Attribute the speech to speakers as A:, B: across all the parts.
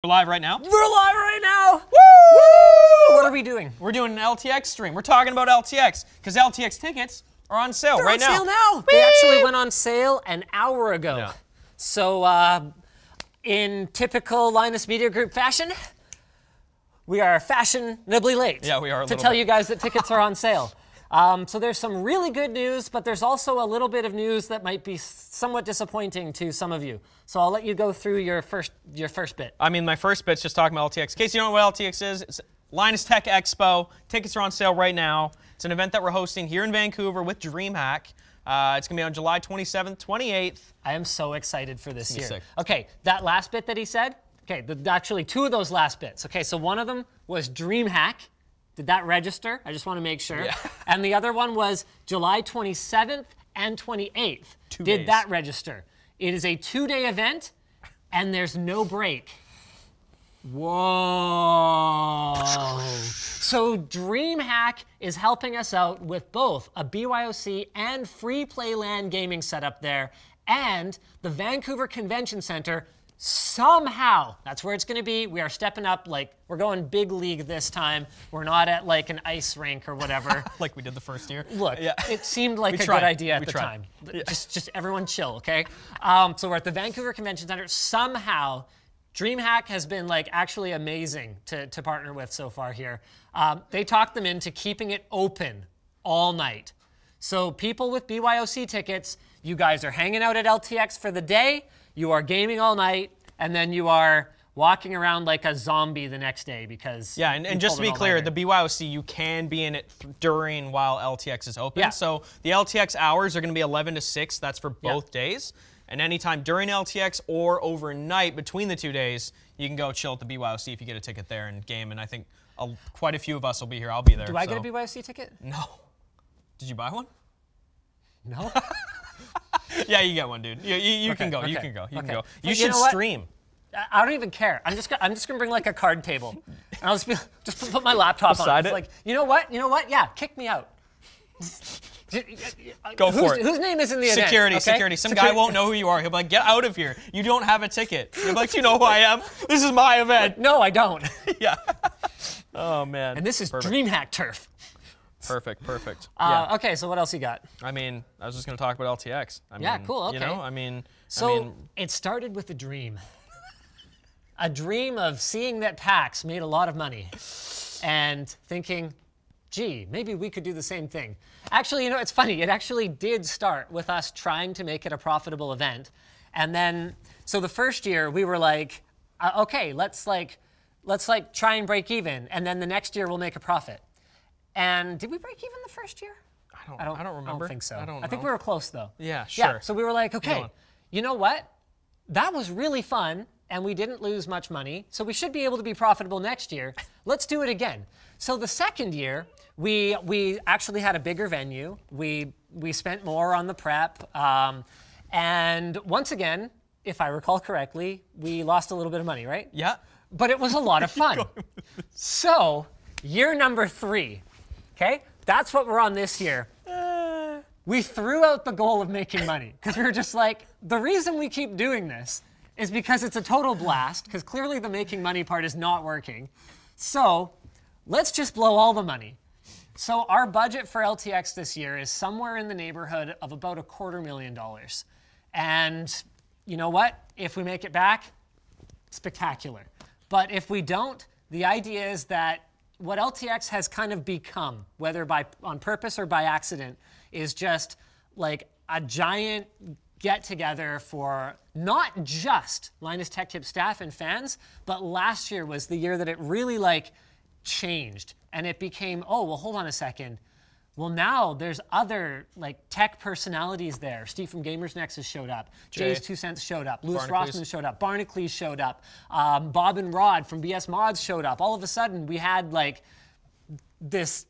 A: We're live right now?
B: We're live right now!
A: Woo!
B: What are we doing?
A: We're doing an LTX stream. We're talking about LTX, because LTX tickets are on sale
B: They're
A: right
B: on
A: now.
B: sale now. They actually went on sale an hour ago.
A: Yeah.
B: So, in typical Linus Media Group fashion, we are fashionably late.
A: Yeah, we are a
B: to
A: little
B: tell
A: bit.
B: you guys that tickets are on sale. So there's some really good news, but there's also a little bit of news that might be somewhat disappointing to some of you. So I'll let you go through your first bit.
A: I mean, my first bit's just talking about LTX. In case you don't know what LTX is, it's Linus Tech Expo. Tickets are on sale right now. It's an event that we're hosting here in Vancouver with DreamHack. It's going to be on July 27th, 28th.
B: I am so excited for this year.
A: Sick.
B: Okay, that last bit that he said, okay, actually two of those last bits. Okay, so one of them was DreamHack. Did that register? I just want to make sure.
A: Yeah.
B: And the other one was July 27th and 28th.
A: Two
B: Did
A: days.
B: that register? It is a 2-day event, and there's no break. Whoa. So DreamHack is helping us out with both a BYOC and free play LAN gaming setup there, and the Vancouver Convention Center somehow, that's where it's going to be. We are stepping up, like, we're going big league this time. We're not at like an ice rink or whatever.
A: Like we did the first year.
B: Look,
A: Yeah.
B: it seemed like a
A: tried.
B: good idea at
A: We
B: the
A: tried.
B: time.
A: Yeah.
B: Just everyone chill, okay? So we're at the Vancouver Convention Center. Somehow, DreamHack has been like actually amazing to partner with so far here. They talked them into keeping it open all night. So people with BYOC tickets, you guys are hanging out at LTX for the day, you are gaming all night, and then you are walking around like a zombie the next day because
A: Yeah, and just to be clear, the BYOC, you can be in it during while LTX is open.
B: Yeah.
A: So the LTX hours are going to be 11 to 6. That's for both days. And anytime during LTX or overnight between the 2 days, you can go chill at the BYOC if you get a ticket there and game. And I think quite a few of us will be here. I'll be there.
B: Do I get a BYOC ticket?
A: No. Did you buy one?
B: No.
A: Yeah, you get one, dude. You
B: Okay,
A: can go.
B: okay,
A: You can go. You can
B: okay.
A: go.
B: But
A: You should
B: you know what?
A: stream.
B: I don't even care. I'm just gonna bring like a card table, and I'll just put my laptop on.
A: Beside
B: It's
A: it?
B: like, you know what? Yeah, kick me out.
A: Go for it.
B: Whose name is in the event?
A: Security,
B: okay?
A: security. Some guy won't know who you are. He'll be like, get out of here. You don't have a ticket. You'll be like, you know who I am? This is my event.
B: No, I don't.
A: Yeah. Oh, man.
B: And this is
A: Perfect.
B: DreamHack turf.
A: Perfect, perfect.
B: Okay, so what else you got?
A: I mean, I was just going to talk about LTX.
B: Yeah,
A: mean,
B: cool,
A: You
B: okay.
A: know, I mean,
B: So it started with a dream. A dream of seeing that PAX made a lot of money and thinking, gee, maybe we could do the same thing. Actually, you know, it's funny. It actually did start with us trying to make it a profitable event. And then, so the first year we were like, okay, let's try and break even. And then the next year we'll make a profit. And did we break even the first year?
A: I don't remember.
B: I don't think so.
A: I don't know.
B: I think we were close though.
A: Yeah, sure.
B: Yeah, so we were like, okay,
A: on.
B: you know what? That was really fun, and we didn't lose much money, so we should be able to be profitable next year. Let's do it again. So the second year, we actually had a bigger venue. We spent more on the prep, and once again, if I recall correctly, we lost a little bit of money, right?
A: Yeah.
B: But it was a lot of fun. So year number 3, okay? That's what we're on this year. We threw out the goal of making money because we were just like, the reason we keep doing this is because it's a total blast, because clearly the making money part is not working. So let's just blow all the money. So our budget for LTX this year is somewhere in the neighborhood of about $250,000. And you know what? If we make it back, spectacular. But if we don't, the idea is that what LTX has kind of become, whether on purpose or by accident, is just like a giant get-together for not just Linus Tech Tip staff and fans, but last year was the year that it really like changed. And it became, oh, well, hold on a second. Well, now there's other like tech personalities there. Steve from Gamers Nexus showed up. Jay's 2 Cents showed up. Louis Rossman showed up. Barnacles showed up. Bob and Rod from BS Mods showed up. All of a sudden, we had like this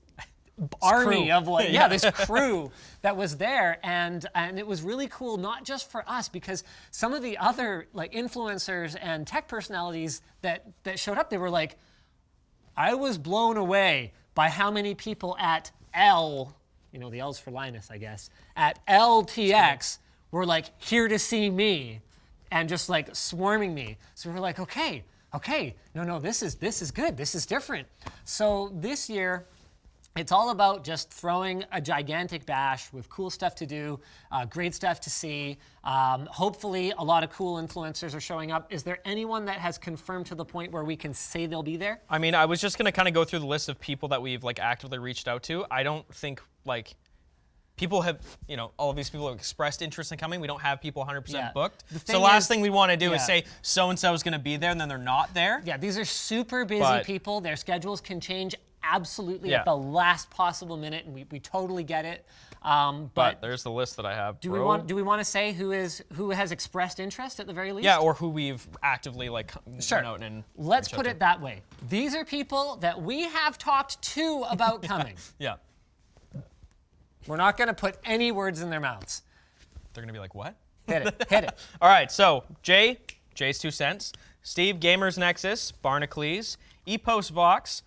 B: army of like, this crew that was there, and it was really cool, not just for us, because some of the other like influencers and tech personalities that showed up, they were like, I was blown away by how many people at you know, the L's for Linus, I guess, at LTX were like here to see me and just like swarming me. So we're like, okay, okay, no, this is good. This is different. So this year, it's all about just throwing a gigantic bash with cool stuff to do, great stuff to see. Hopefully, a lot of cool influencers are showing up. Is there anyone that has confirmed to the point where we can say they'll be there?
A: I mean, I was just gonna kind of go through the list of people that we've like actively reached out to. I don't think like people have, you know, all of these people have expressed interest in coming. We don't have people 100% booked. So the last thing we want to do is say so-and-so is going to be there and then they're not there.
B: Yeah, these are super busy people. Their schedules can change absolutely at the last possible minute, and we totally get it.
A: But there's the list that I have.
B: Do we want to say who has expressed interest at the very least?
A: Yeah, or who we've actively like
B: sure.
A: out and
B: let's put it that way. These are people that we have talked to about coming.
A: Yeah.
B: We're not going to put any words in their mouths.
A: They're going to be like, what?
B: Hit it. Hit it.
A: All right, so Jay's 2 cents. Steve, Gamers Nexus, Barnacles, Epos Vox.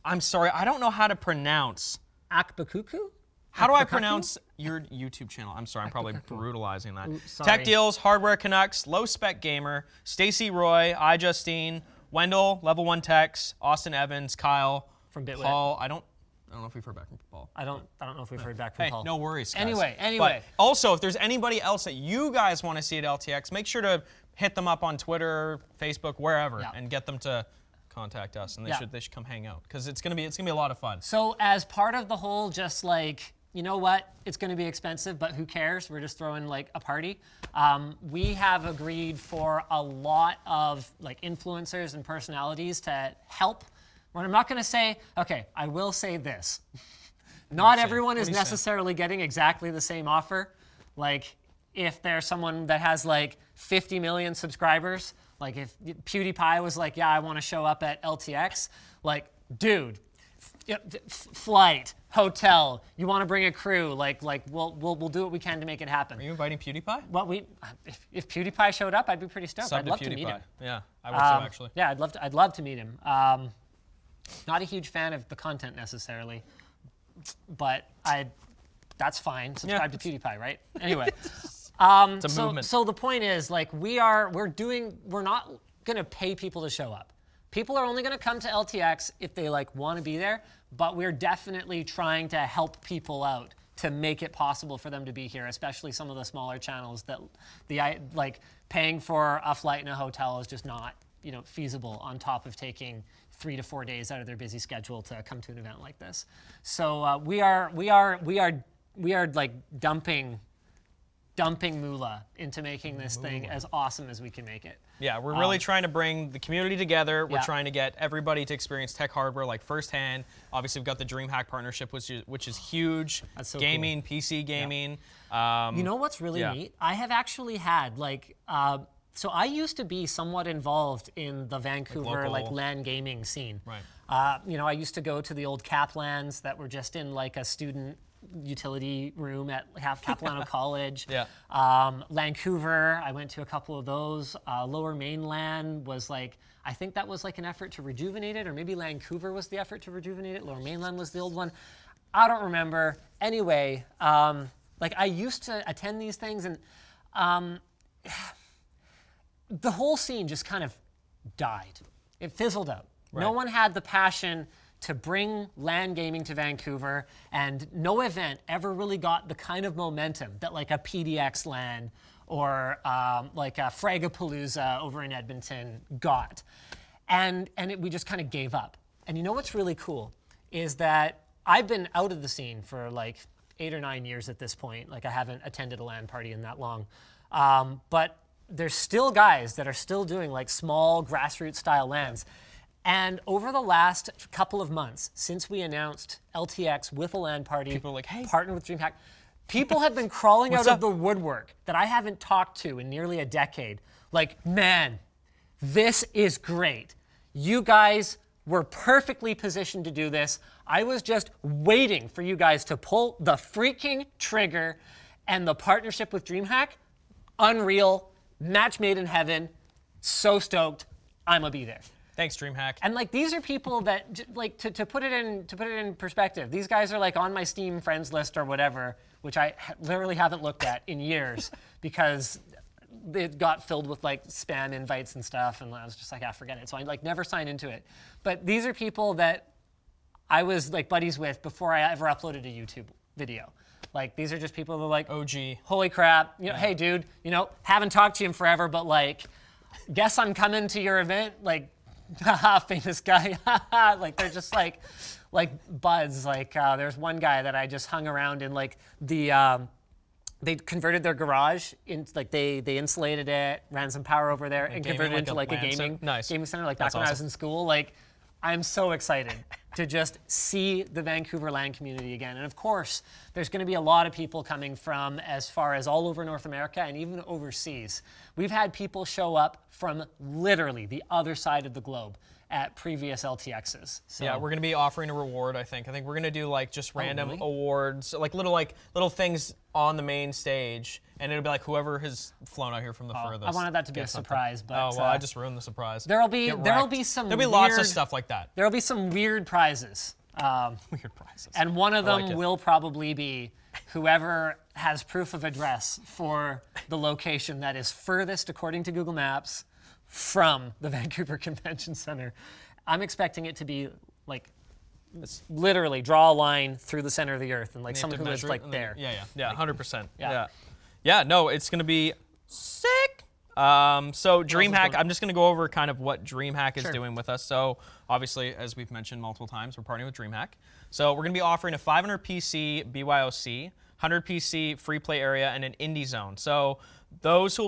A: I'm sorry, I don't know how to pronounce.
B: Akbakuku?
A: How do I pronounce your YouTube channel? I'm sorry, I'm probably brutalizing that. Tech Deals, Hardware Canucks, Low Spec Gamer, Stacy Roy, iJustine, Wendell, Level 1 Techs, Austin Evans, Kyle,
B: from Bitwit.
A: Paul. I don't know if we've heard back from Paul.
B: I don't know if we've heard back from Paul.
A: No worries, guys.
B: Anyway.
A: But also, if there's anybody else that you guys want to see at LTX, make sure to hit them up on Twitter, Facebook, wherever, and get them to contact us. And they should come hang out because it's gonna be a lot of fun.
B: So as part of the whole, just like, you know what, it's gonna be expensive, but who cares? We're just throwing like a party. We have agreed for a lot of like influencers and personalities to help. What I'm not going to say, okay, I will say this. Not everyone is necessarily getting exactly the same offer. Like, if there's someone that has like 50 million subscribers, like if PewDiePie was like, yeah, I want to show up at LTX, like, dude, flight, hotel, you want to bring a crew, like we'll do what we can to make it happen.
A: Are you inviting PewDiePie?
B: Well, if PewDiePie showed up, I'd be pretty stoked. I'd love to meet him.
A: Yeah, I would too, actually.
B: Yeah, I'd love to meet him. Not a huge fan of the content necessarily, but that's fine. Subscribe to PewDiePie, right? Anyway,
A: it's a movement.
B: So the point is, like, we're not gonna pay people to show up. People are only gonna come to LTX if they like want to be there, but we're definitely trying to help people out to make it possible for them to be here, especially some of the smaller channels that like paying for a flight and a hotel is just not, you know, feasible on top of taking 3 to 4 days out of their busy schedule to come to an event like this. So we are like dumping moolah into making this thing as awesome as we can make it.
A: Yeah, we're really trying to bring the community together. We're trying to get everybody to experience tech hardware like firsthand. Obviously, we've got the DreamHack partnership, which is huge.
B: That's so
A: gaming,
B: cool.
A: PC gaming.
B: You know what's really neat? I have actually had like. So I used to be somewhat involved in the Vancouver like LAN gaming scene.
A: Right.
B: You know, I used to go to the old Kaplans that were just in like a student utility room at Capilano College.
A: Yeah.
B: Vancouver, I went to a couple of those. Lower Mainland was like, I think that was like an effort to rejuvenate it, or maybe Vancouver was the effort to rejuvenate it. Lower Mainland was the old one. I don't remember. Anyway, like I used to attend these things, and the whole scene just kind of died. It fizzled out. Right. No one had the passion to bring LAN gaming to Vancouver, and no event ever really got the kind of momentum that like a PDX LAN or like a Fragapalooza over in Edmonton got. And we just kind of gave up. And you know what's really cool is that I've been out of the scene for like 8 or 9 years at this point. Like I haven't attended a LAN party in that long. But there's still guys that are still doing like small grassroots style LANs. And over the last couple of months, since we announced LTX with a LAN party,
A: people are like, hey,
B: partner with DreamHack, people have been crawling out of the woodwork that I haven't talked to in nearly a decade. Like, man, this is great. You guys were perfectly positioned to do this. I was just waiting for you guys to pull the freaking trigger, and the partnership with DreamHack, unreal. Match made in heaven. So stoked. I'ma be there.
A: Thanks, DreamHack.
B: And like these are people that like to put it in perspective. These guys are like on my Steam friends list or whatever, which I literally haven't looked at in years because it got filled with like spam invites and stuff, and I was just like, forget it. So I like never signed into it. But these are people that I was like buddies with before I ever uploaded a YouTube video. Like these are just people who are like,
A: OG. Holy
B: crap, hey dude, haven't talked to you in forever, but like, guess I'm coming to your event, like, haha, famous guy, like they're just like buds. Like there's one guy that I just hung around in like the. They converted their garage into like they insulated it, ran some power over there, and converted it into like a gaming center. Like back when I was in school. Like I'm so excited to just see the Vancouver LAN community again. And of course, there's going to be a lot of people coming from as far as all over North America and even overseas. We've had people show up from literally the other side of the globe at previous LTXs. So.
A: Yeah, we're gonna be offering a reward. I think we're gonna do like just random awards, like little things on the main stage, and it'll be like whoever has flown out here from the furthest.
B: I wanted that to be a surprise, but
A: oh well, I just ruined the surprise.
B: There'll be
A: lots of stuff like that.
B: There'll be some weird prizes.
A: Weird prizes.
B: And one of them will probably be whoever has proof of address for the location that is furthest, according to Google Maps, from the Vancouver Convention Center. I'm expecting it to be like literally draw a line through the center of the earth and like someone who lives like there.
A: Yeah, 100%. Yeah, no, it's gonna be sick. So DreamHack, I'm just gonna go over kind of what DreamHack is doing with us. So obviously, as we've mentioned multiple times, we're partnering with DreamHack. So we're gonna be offering a 500 PC BYOC, 100 PC free play area, and an indie zone. So those who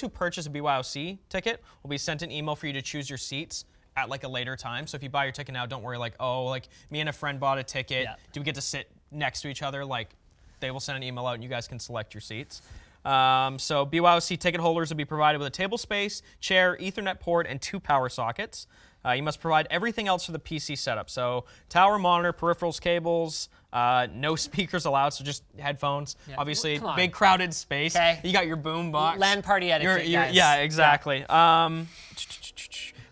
A: purchase a BYOC ticket will be sent an email for you to choose your seats at like a later time. So if you buy your ticket now, don't worry like, oh, like me and a friend bought a ticket. Do we get to sit next to each other? Like they will send an email out and you guys can select your seats. So BYOC ticket holders will be provided with a table space, chair, Ethernet port, and 2 power sockets. You must provide everything else for the PC setup. So tower, monitor, peripherals, cables, no speakers allowed, so just headphones. Yeah. Obviously, big crowded space. Okay. You got your boom box.
B: LAN party etiquette, guys.
A: Yeah, exactly. Yeah.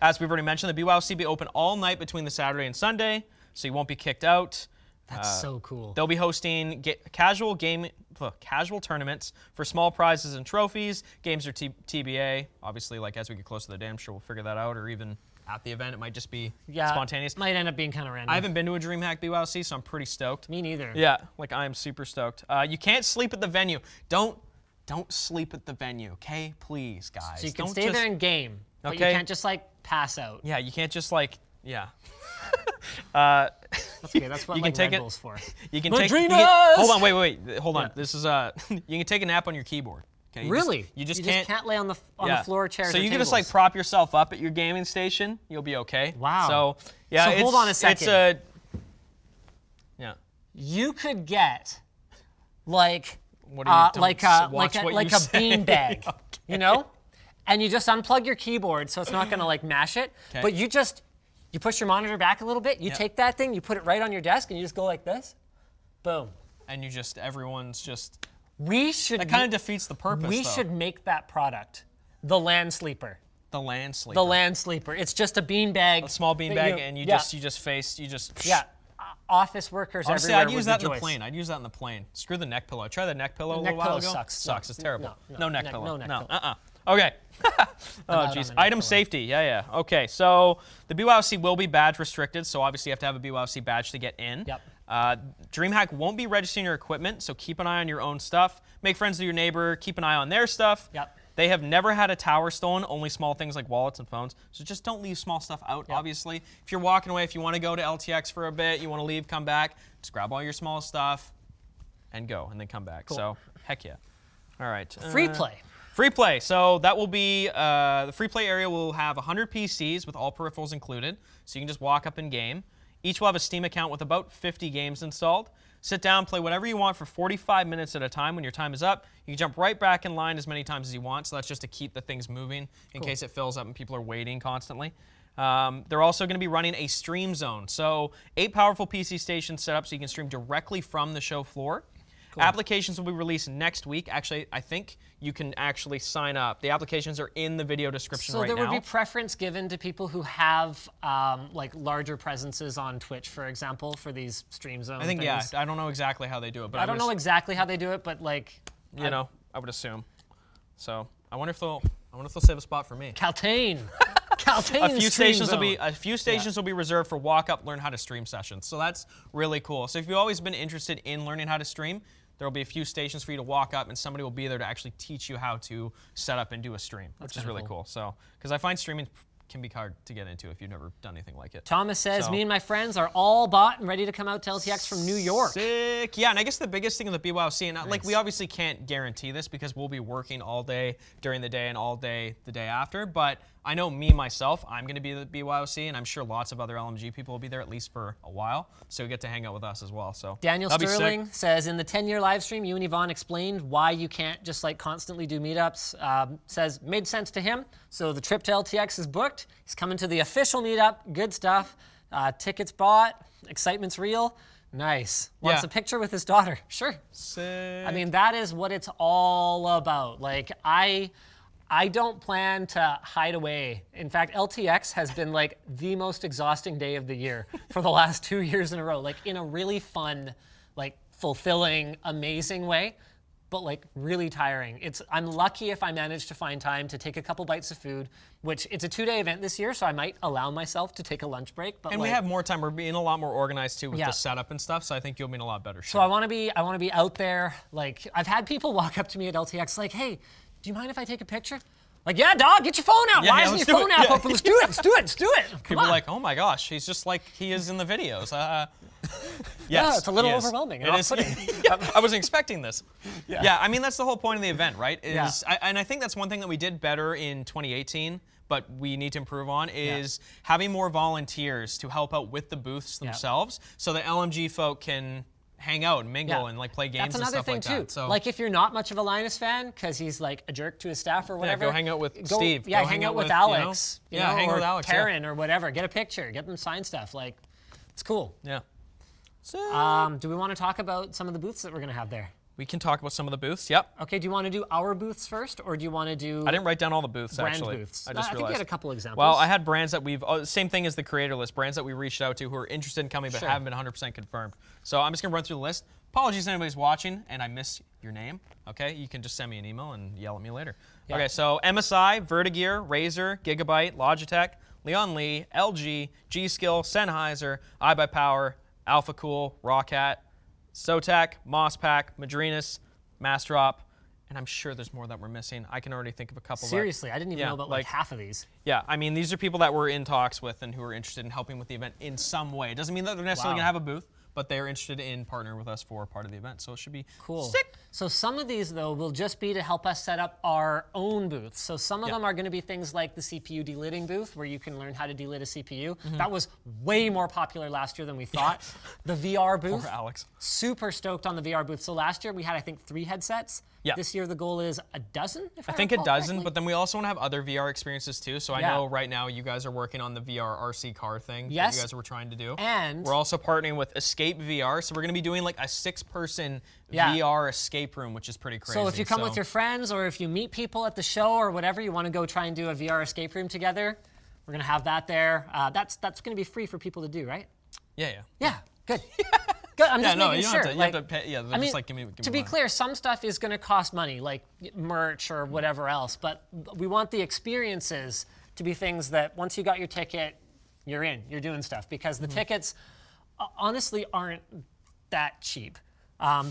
A: As we've already mentioned, the BYOC will be open all night between the Saturday and Sunday, so you won't be kicked out.
B: That's so cool.
A: They'll be hosting casual tournaments for small prizes and trophies. Games are TBA. Obviously, like as we get closer to the day, I'm sure we'll figure that out, or even at the event, it might just be spontaneous.
B: Might end up being kind of random.
A: I haven't been to a DreamHack BYOC, so I'm pretty stoked.
B: Me neither.
A: Yeah, like I am super stoked. You can't sleep at the venue. Don't sleep at the venue, okay? Please, guys.
B: So you can stay there and game, but you can't just like pass out.
A: Yeah, you can't just like,
B: That's okay. That's what like Red Bull's for.
A: You can hold on, wait. Hold on. This is you can take a nap on your keyboard. Okay,
B: really?
A: You just
B: can't lay on the floor, chairs,
A: so
B: or
A: you can
B: tables.
A: just like prop yourself up at your gaming station. You'll be okay.
B: Wow.
A: So yeah.
B: So hold on a second.
A: It's
B: You could get like
A: what are you
B: like a beanbag,
A: okay.
B: you know, and you just unplug your keyboard so it's not gonna like mash it. Okay. But you push your monitor back a little bit. You take that thing, you put it right on your desk, and you just go like this. Boom.
A: And
B: That
A: kind of defeats the purpose.
B: We should make that product, the LAN sleeper.
A: The LAN sleeper.
B: The LAN sleeper. It's just a beanbag.
A: A small beanbag, and you just.
B: Office workers
A: Honestly,
B: everywhere.
A: I'd use that in the plane. I'd use that in the plane. Screw the neck pillow. I tried the neck pillow a little while ago.
B: Sucks.
A: It's terrible.
B: No
A: neck pillow.
B: No.
A: Okay. Oh, jeez. Item safety. Yeah. Okay, so the BYOC will be badge restricted, so obviously you have to have a BYOC badge to get in.
B: Yep.
A: DreamHack won't be registering your equipment, so keep an eye on your own stuff. Make friends with your neighbor. Keep an eye on their stuff.
B: Yep.
A: They have never had a tower stolen, only small things like wallets and phones. So just don't leave small stuff out, obviously. If you're walking away, if you want to go to LTX for a bit, you want to leave, come back, just grab all your small stuff and go, and then come back. Cool. So, heck yeah. All right.
B: Free play.
A: Free play. So that will be, the free play area will have 100 PCs with all peripherals included. So you can just walk up and game. Each will have a Steam account with about 50 games installed. Sit down, play whatever you want for 45 minutes at a time. When your time is up, you can jump right back in line as many times as you want. So that's just to keep the things moving in case it fills up and people are waiting constantly. They're also going to be running a stream zone. So 8 powerful PC stations set up so you can stream directly from the show floor. Cool. Applications will be released next week. Actually, I think you can actually sign up. The applications are in the video description right now.
B: So there would be preference given to people who have like larger presences on Twitch, for example, for these stream zones.
A: I think, things. I don't know exactly how they do it. But
B: I don't know exactly how they do it, but like...
A: You know, I would assume. So... I wonder if they'll save a spot for me.
B: Caltane. Caltane.
A: A few stations will be reserved for walk up, learn how to stream sessions. So that's really cool. So if you've always been interested in learning how to stream, there will be a few stations for you to walk up, and somebody will be there to actually teach you how to set up and do a stream, which is really cool. So because I find streaming can be hard to get into if you've never done anything like it.
B: Thomas says, me and my friends are all bought and ready to come out to LTX from New York.
A: Sick. Yeah, and I guess the biggest thing of the BYOC, and like we obviously can't guarantee this because we'll be working all day during the day and all day the day after, but I know me, myself, I'm going to be at the BYOC, and I'm sure lots of other LMG people will be there at least for a while, so you get to hang out with us as well. So
B: Daniel Sterling says, in the 10-year live stream, you and Yvonne explained why you can't just like constantly do meetups. Says, made sense to him, so the trip to LTX is booked. He's coming to the official meetup. Good stuff. Tickets bought. Excitement's real. Nice. Wants a picture with his daughter. Sure.
A: Sick.
B: I mean, that is what it's all about. Like, I don't plan to hide away. In fact, LTX has been like the most exhausting day of the year for the last 2 years in a row, like in a really fun, like fulfilling, amazing way, but like really tiring. I'm lucky if I manage to find time to take a couple bites of food, which it's a 2-day event this year, so I might allow myself to take a lunch break. But
A: and we have more time. We're being a lot more organized too with the setup and stuff, so I think you'll be in a lot better shape.
B: So I want to be out there. Like, I've had people walk up to me at LTX like, hey, do you mind if I take a picture? Like, yeah, dog, get your phone out. Why isn't your phone app open? Let's do it. Let's do it. Let's do it.
A: People are like, oh my gosh, he's just like he is in the videos. Yes,
B: yeah, it's a little overwhelming.
A: It is. I wasn't expecting this. Yeah, I mean, that's the whole point of the event, right? And I think that's one thing that we did better in 2018, but we need to improve on, is having more volunteers to help out with the booths themselves so that LMG folk can hang out and mingle and like play games and stuff like that. That's another thing too. So,
B: like if you're not much of a Linus fan because he's like a jerk to his staff or whatever,
A: go hang out with Steve.
B: Yeah, hang out with Alex.
A: Hang out with Alex.
B: Karen or whatever. Get a picture. Get them signed stuff. Like, it's cool.
A: Yeah.
B: So, do we want to talk about some of the booths that we're gonna have there?
A: We can talk about some of the booths. Yep.
B: Okay. Do you want to do our booths first, or do you want to do?
A: I didn't write down all the booths actually.
B: Booths.
A: I just
B: think
A: realized.
B: you had a couple examples.
A: Well, I had brands that we've same thing as the creator list. Brands that we reached out to who are interested in coming but haven't been 100% confirmed. So I'm just gonna run through the list. Apologies if anybody's watching and I missed your name. Okay, you can just send me an email and yell at me later. Yeah. Okay, so MSI, Vertigear, Razer, Gigabyte, Logitech, Leon Lee, LG, G-Skill, Sennheiser, iBuyPower, AlphaCool, Roccat, Zotac, Mosspack, Madrinas, Mastrop, and I'm sure there's more that we're missing. I can already think of a couple.
B: Seriously, I didn't even know about like half of these.
A: Yeah, I mean, these are people that we're in talks with and who are interested in helping with the event in some way. It doesn't mean that they're necessarily gonna have a booth, but they're interested in partnering with us for part of the event. So it should be
B: cool.
A: Sick.
B: So some of these, though, will just be to help us set up our own booths. So some of them are going to be things like the CPU delidding booth, where you can learn how to delid a CPU. That was way more popular last year than we thought. The VR booth.
A: Poor Alex.
B: Super stoked on the VR booth. So last year we had, I think, 3 headsets.
A: Yeah.
B: This year the goal is a dozen, if I
A: think a
B: recall
A: dozen,
B: correctly.
A: but then we also want to have other VR experiences too. So I know right now you guys are working on the VR RC car thing that you guys were trying to do.
B: And
A: we're also partnering with Escape VR. So we're going to be doing like a 6-person VR escape room, which is pretty crazy.
B: So if you come with your friends or if you meet people at the show or whatever, you want to go try and do a VR escape room together, we're going to have that there. That's going to be free for people to do, right?
A: Yeah.
B: Yeah, good. Good. I'm just making
A: you
B: sure.
A: You have to pay. Yeah, I mean, just like give me
B: to be clear, some stuff is going to cost money, like merch or whatever else. But we want the experiences to be things that once you got your ticket, you're in. You're doing stuff because the tickets, honestly, aren't that cheap.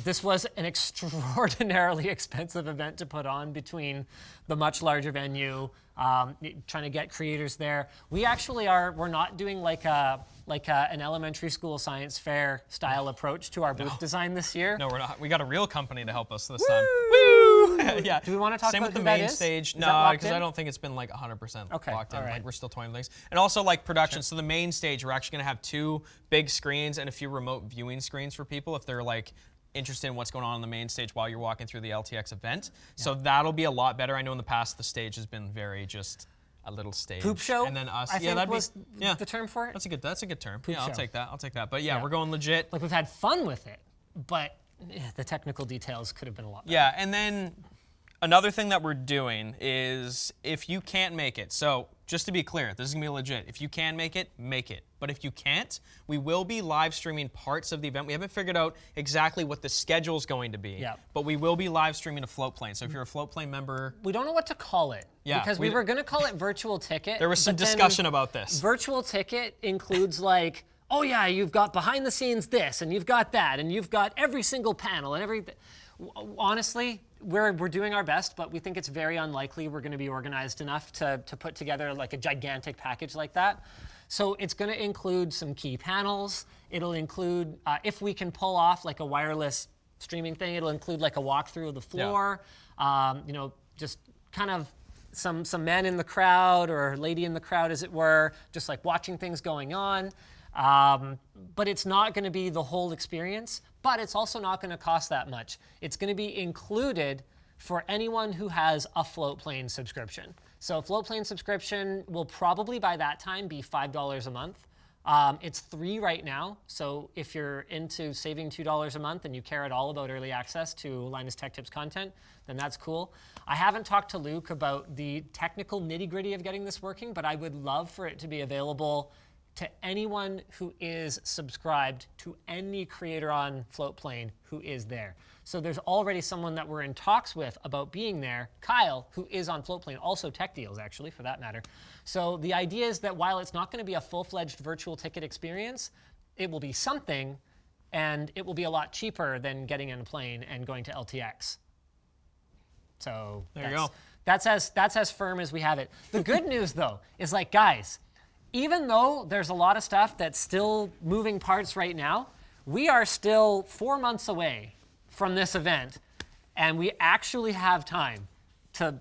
B: This was an extraordinarily expensive event to put on between the much larger venue, trying to get creators there. We actually we're not doing like an elementary school science fair style approach to our booth design this year.
A: No, we're not. We got a real company to help us this time. Woo! Yeah.
B: Do we want to talk
A: Same
B: about
A: with the main stage? No, because I don't think it's been like 100% locked in.
B: All right.
A: Like we're still toying with things. And also like production. So the main stage, we're actually going to have 2 big screens and a few remote viewing screens for people if they're like interested in what's going on the main stage while you're walking through the LTX event. So that'll be a lot better. I know in the past the stage has been very just a little stage.
B: Poop show?
A: And then us.
B: I think was the term for it.
A: That's a good term.
B: Poop
A: I'll
B: show.
A: take that. I'll take that. But yeah, we're going legit.
B: Like we've had fun with it, but the technical details could have been a lot better.
A: Yeah, and then Another thing that we're doing is if you can't make it, so just to be clear, this is going to be legit. If you can make it, make it. But if you can't, we will be live streaming parts of the event. We haven't figured out exactly what the schedule is going to be, but we will be live streaming a float plane. So if you're a float plane member...
B: We don't know what to call it. Yeah, because we were going to call it virtual ticket.
A: There was some discussion about this.
B: Virtual ticket includes like, oh yeah, you've got behind the scenes this, and you've got that, and you've got every single panel and everything. Honestly, we're doing our best, but we think it's very unlikely we're going to be organized enough to put together like a gigantic package like that. So it's going to include some key panels. It'll include, if we can pull off like a wireless streaming thing, it'll include like a walkthrough of the floor. You know, just kind of some men in the crowd or lady in the crowd, as it were, just like watching things going on. But it's not going to be the whole experience, but it's also not going to cost that much. It's going to be included for anyone who has a float plane subscription. So a float plane subscription will probably by that time be $5 a month. It's $3 right now, so if you're into saving $2 a month and you care at all about early access to Linus Tech Tips content, then that's cool. I haven't talked to Luke about the technical nitty-gritty of getting this working, but I would love for it to be available to anyone who is subscribed to any creator on Floatplane who is there. So there's already someone that we're in talks with about being there, Kyle, who is on Floatplane, also Tech Deals actually, for that matter. So the idea is that while it's not going to be a full-fledged virtual ticket experience, it will be something, and it will be a lot cheaper than getting in a plane and going to LTX. So
A: there you go.
B: That's as firm as we have it. The good news, though, is like, guys, even though there's a lot of stuff that's still moving parts right now, we are still 4 months away from this event, and we actually have time to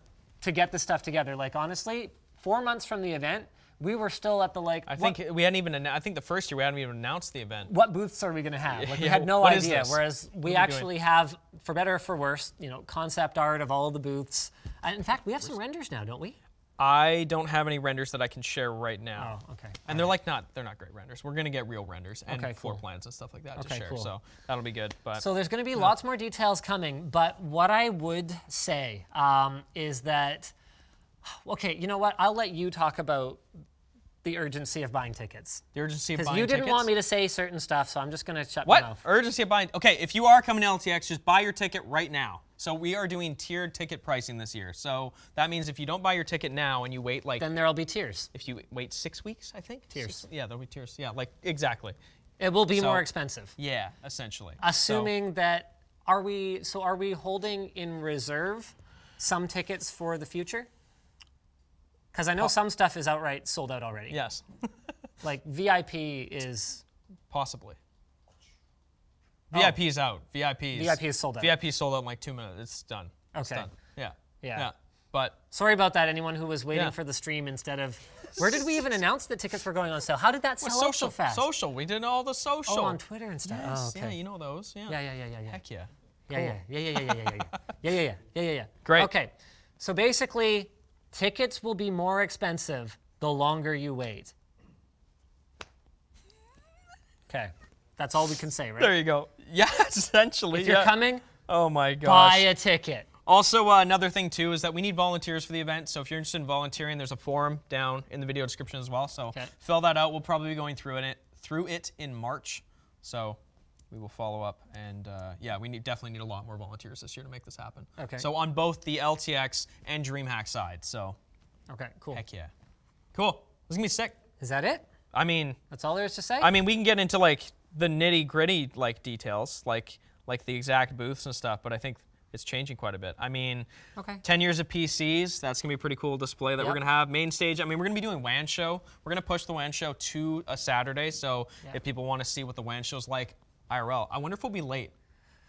B: get this stuff together. Like, honestly, 4 months from the event, we were still at the like.
A: I think we hadn't even. I think the first year we hadn't even announced the event.
B: What booths are we going to have? Like, we had no idea. Whereas we actually have, for better or for worse, you know, concept art of all of the booths. In fact, we have some renders now, don't we?
A: I don't have any renders that I can share right now.
B: Oh, okay.
A: And they're not great renders. We're gonna get real renders and floor plans and stuff like that to share.
B: Cool.
A: So that'll be good. But
B: so there's gonna be lots more details coming. But what I would say is that, okay, you know what? I'll let you talk about the urgency of buying tickets.
A: The urgency of buying tickets?
B: Because you didn't want me to say certain stuff, so I'm just gonna shut
A: my
B: mouth.
A: What? Urgency of buying? Okay, if you are coming to LTX, just buy your ticket right now. So we are doing tiered ticket pricing this year. So that means if you don't buy your ticket now and you wait like...
B: Then there'll be tiers.
A: If you wait 6 weeks, I think?
B: Tiers.
A: Yeah, there'll be tiers. Yeah, like, exactly.
B: It will be more expensive.
A: Yeah, essentially.
B: Assuming that, are we holding in reserve some tickets for the future? Because I know some stuff is outright sold out already.
A: Yes.
B: Like VIP is...
A: Possibly. VIP is out. VIP
B: is sold out.
A: VIP is sold out in like 2 minutes. It's done.
B: Okay.
A: It's done. Yeah.
B: Yeah.
A: But
B: sorry about that, anyone who was waiting for the stream instead of... Where did we even announce that tickets were going on sale? How did that sell out so fast?
A: Social. We did all the social.
B: Oh, on Twitter and stuff.
A: Yes.
B: Oh, okay.
A: Yeah, you know those. Yeah.
B: Yeah.
A: Heck yeah.
B: Yeah.
A: Great.
B: Okay. So basically, tickets will be more expensive the longer you wait. Okay. That's all we can say, right?
A: There you go. Yeah, essentially.
B: If you're coming,
A: oh my gosh,
B: buy a ticket.
A: Also, another thing too is that we need volunteers for the event. So if you're interested in volunteering, there's a forum down in the video description as well. So fill that out. We'll probably be going through it in March. So we will follow up, and yeah, we definitely need a lot more volunteers this year to make this happen.
B: Okay.
A: So on both the LTX and DreamHack side. So.
B: Okay. Cool.
A: Heck yeah. Cool. This is gonna be sick.
B: Is that it?
A: I mean.
B: That's all there is to say.
A: I mean, we can get into like the nitty-gritty like details, like the exact booths and stuff, but I think it's changing quite a bit. I mean, 10 years of PCs, that's gonna be a pretty cool display that we're gonna have. Main stage, I mean, we're gonna be doing WAN show. We're gonna push the WAN show to a Saturday, so if people wanna see what the WAN show's like IRL. I wonder if we'll be late.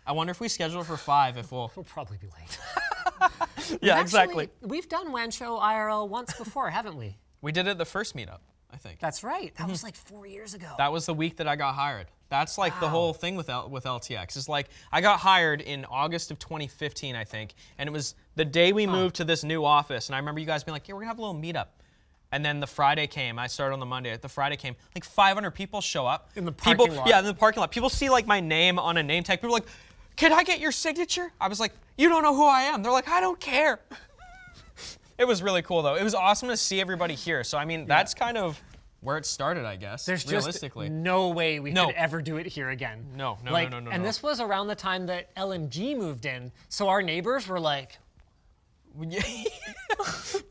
A: I wonder if we schedule it for 5, if we'll
B: probably be late.
A: Yeah, exactly.
B: We've done WAN show IRL once before, haven't we?
A: We did it at the first meetup, I think.
B: That's right. That was like 4 years ago.
A: That was the week that I got hired. That's like the whole thing with LTX. It's like I got hired in August of 2015, I think, and it was the day we moved to this new office. And I remember you guys being like, "Yeah, we're gonna have a little meetup." And then the Friday came. I started on the Monday. The Friday came. Like 500 people show up
B: in the parking lot.
A: Yeah, in the parking lot. People see like my name on a name tag. People are like, can I get your signature? I was like, you don't know who I am. They're like, I don't care. It was really cool, though. It was awesome to see everybody here. So, I mean, that's kind of where it started, I guess,
B: There's
A: realistically.
B: just no way we could ever do it here again.
A: No.
B: And this was around the time that LMG moved in, so our neighbors were like...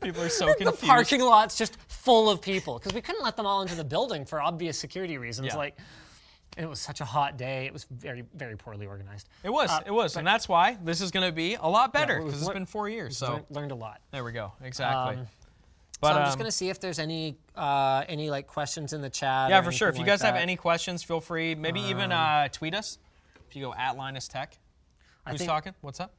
A: People are so confused.
B: The parking lot's just full of people, because we couldn't let them all into the building for obvious security reasons.
A: Yeah.
B: Like, and it was such a hot day. It was very, very poorly organized.
A: It was, and that's why this is going to be a lot better, because it's been 4 years. So
B: learned a lot.
A: There we go. Exactly.
B: So I'm just going to see if there's any like questions in the chat.
A: Yeah, for sure. If you guys have any questions, feel free. Maybe even tweet us. If you go @LinusTech. Who's talking? What's up?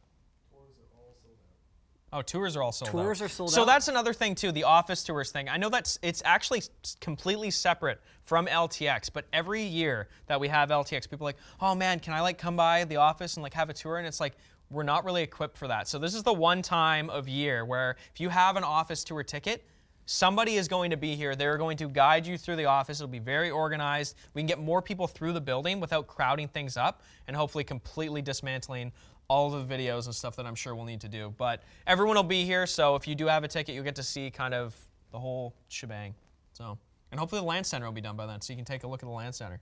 A: Oh, tours are all sold out.
B: Tours are sold out.
A: So that's another thing too, the office tours thing. I know it's actually completely separate from LTX, but every year that we have LTX, people are like, oh man, can I like come by the office and like have a tour? And it's like, we're not really equipped for that. So this is the one time of year where if you have an office tour ticket, somebody is going to be here. They're going to guide you through the office. It'll be very organized. We can get more people through the building without crowding things up and hopefully completely dismantling all the videos and stuff that I'm sure we'll need to do. But everyone will be here, so if you do have a ticket, you'll get to see kind of the whole shebang. So, and hopefully the LAN Center will be done by then, so you can take a look at the LAN Center.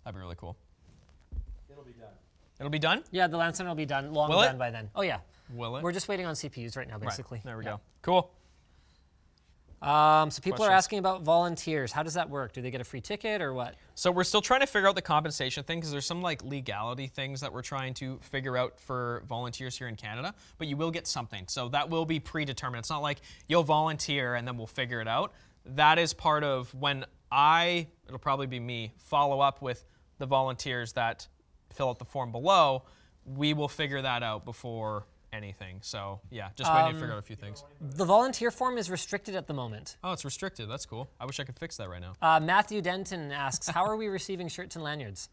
A: That'd be really cool.
C: It'll be done.
A: It'll be done?
B: Yeah, the LAN Center will be done, long done by then. Oh yeah.
A: Will it?
B: We're just waiting on CPUs right now, basically.
A: Right. There we go. Cool.
B: So people are asking about volunteers. How does that work? Do they get a free ticket or what?
A: So we're still trying to figure out the compensation thing because there's some like legality things that we're trying to figure out for volunteers here in Canada, but you will get something. So that will be predetermined. It's not like you'll volunteer and then we'll figure it out. That is part of when it'll probably be me, follow up with the volunteers that fill out the form below. We will figure that out before anything. So yeah, just waiting to figure out a few things.
B: The volunteer form is restricted at the moment.
A: Oh, it's restricted. That's cool. I wish I could fix that right now.
B: Matthew Denton asks, how are we receiving shirts and lanyards?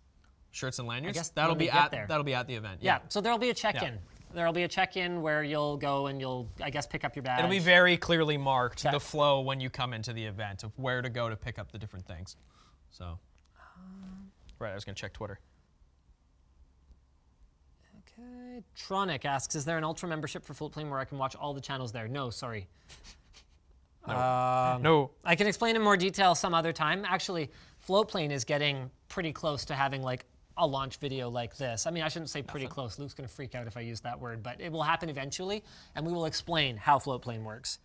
A: Shirts and lanyards?
B: I guess
A: that'll be
B: at
A: the event.
B: Yeah, so there'll be a check-in.
A: Yeah.
B: There'll be a check-in where you'll go and you'll, I guess, pick up your badge.
A: It'll be very clearly marked, the flow when you come into the event of where to go to pick up the different things. So, right, I was gonna check Twitter.
B: Okay, Tronic asks, is there an Ultra membership for Floatplane where I can watch all the channels there? No, sorry.
A: No.
B: I can explain in more detail some other time. Actually, Floatplane is getting pretty close to having like a launch video like this. I mean, I shouldn't say pretty close. Luke's gonna freak out if I use that word, but it will happen eventually, and we will explain how Floatplane works.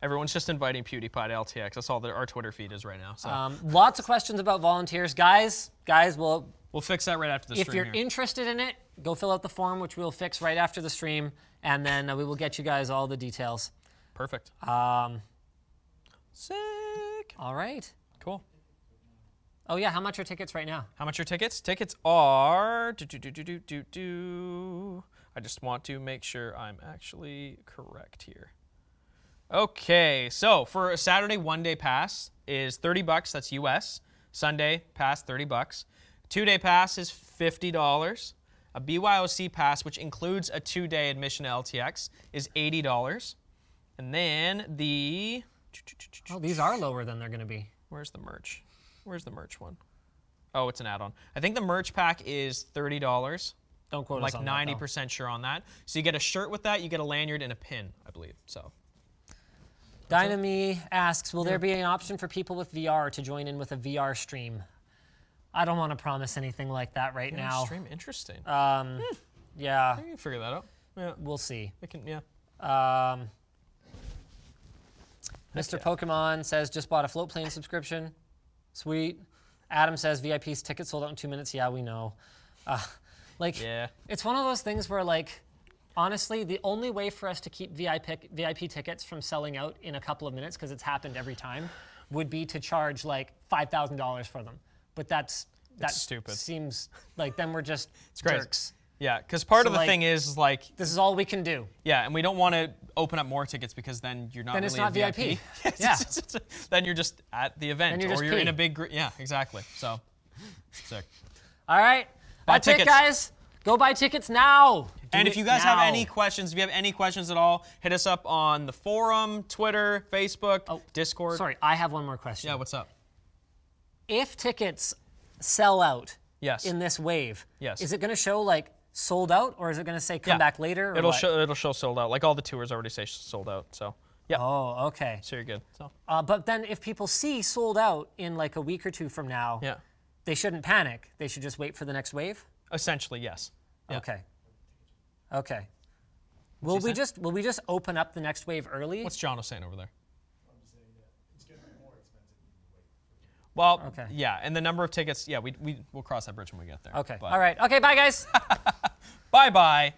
A: Everyone's just inviting PewDiePie to LTX. That's all our Twitter feed is right now. So.
B: Lots of questions about volunteers. Guys,
A: we'll fix that right after the stream.
B: If you're interested in it, go fill out the form, which we'll fix right after the stream, and then we will get you guys all the details.
A: Perfect. Sick.
B: All right.
A: Cool.
B: Oh yeah, how much are tickets right now?
A: How much are tickets? Tickets are I just want to make sure I'm actually correct here. Okay, so for a Saturday one-day pass is $30. That's US. Sunday pass $30. 2-day pass is $50. A BYOC pass, which includes a 2-day admission to LTX, is $80. And then the...
B: Oh, these are lower than they're going to be.
A: Where's the merch? Where's the merch one? Oh, it's an add-on. I think the merch pack is $30.
B: Don't quote us on that,
A: like 90% sure on that. So you get a shirt with that, you get a lanyard and a pin, I believe. So.
B: Dynamy asks, will there be an option for people with VR to join in with a VR stream? I don't want to promise anything like that right now.
A: Stream, interesting.
B: Yeah.
A: I can figure that out. Yeah.
B: We'll see.
A: I can, yeah.
B: Mr. Pokemon says, just bought a Floatplane subscription. Sweet. Adam says, VIP's tickets sold out in 2 minutes. Yeah, we know. It's one of those things where, like, honestly, the only way for us to keep VIP tickets from selling out in a couple of minutes, because it's happened every time, would be to charge, like, $5,000 for them. But that's
A: stupid.
B: Seems like then we're just
A: crazy.
B: jerks.
A: Yeah, because part of the thing is like...
B: This is all we can do.
A: Yeah, and we don't want to open up more tickets because then you're not
B: then
A: really
B: it's not
A: a
B: VIP.
A: Yeah. Then you're just at the event.
B: Or
A: you're in a big group. Yeah, exactly. So, sick.
B: All right.
A: Buy
B: That's it, guys. Go buy tickets now.
A: And if you guys have any questions, if you have any questions at all, hit us up on the forum, Twitter, Facebook, Discord.
B: Sorry, I have one more question.
A: Yeah, what's up?
B: If tickets sell out
A: Yes.
B: in this wave,
A: Yes.
B: is it going to show like sold out, or is it going to say come back later? Or
A: It'll
B: what?
A: show sold out. Like all the tours already say sold out. So yeah.
B: Oh, okay.
A: So you're good. So
B: But then if people see sold out in like a week or two from now,
A: yeah.
B: they shouldn't panic. They should just wait for the next wave?
A: Essentially, yes. Yeah.
B: Okay. Okay. Will we just open up the next wave early?
A: What's John saying over there?
C: I'm just saying that it's going to be more expensive than the wait.
A: Well,
B: Okay.
A: yeah, and the number of tickets, yeah, we'll cross that bridge when we get there.
B: Okay.
A: But
B: All right. Okay, bye guys.
A: bye-bye.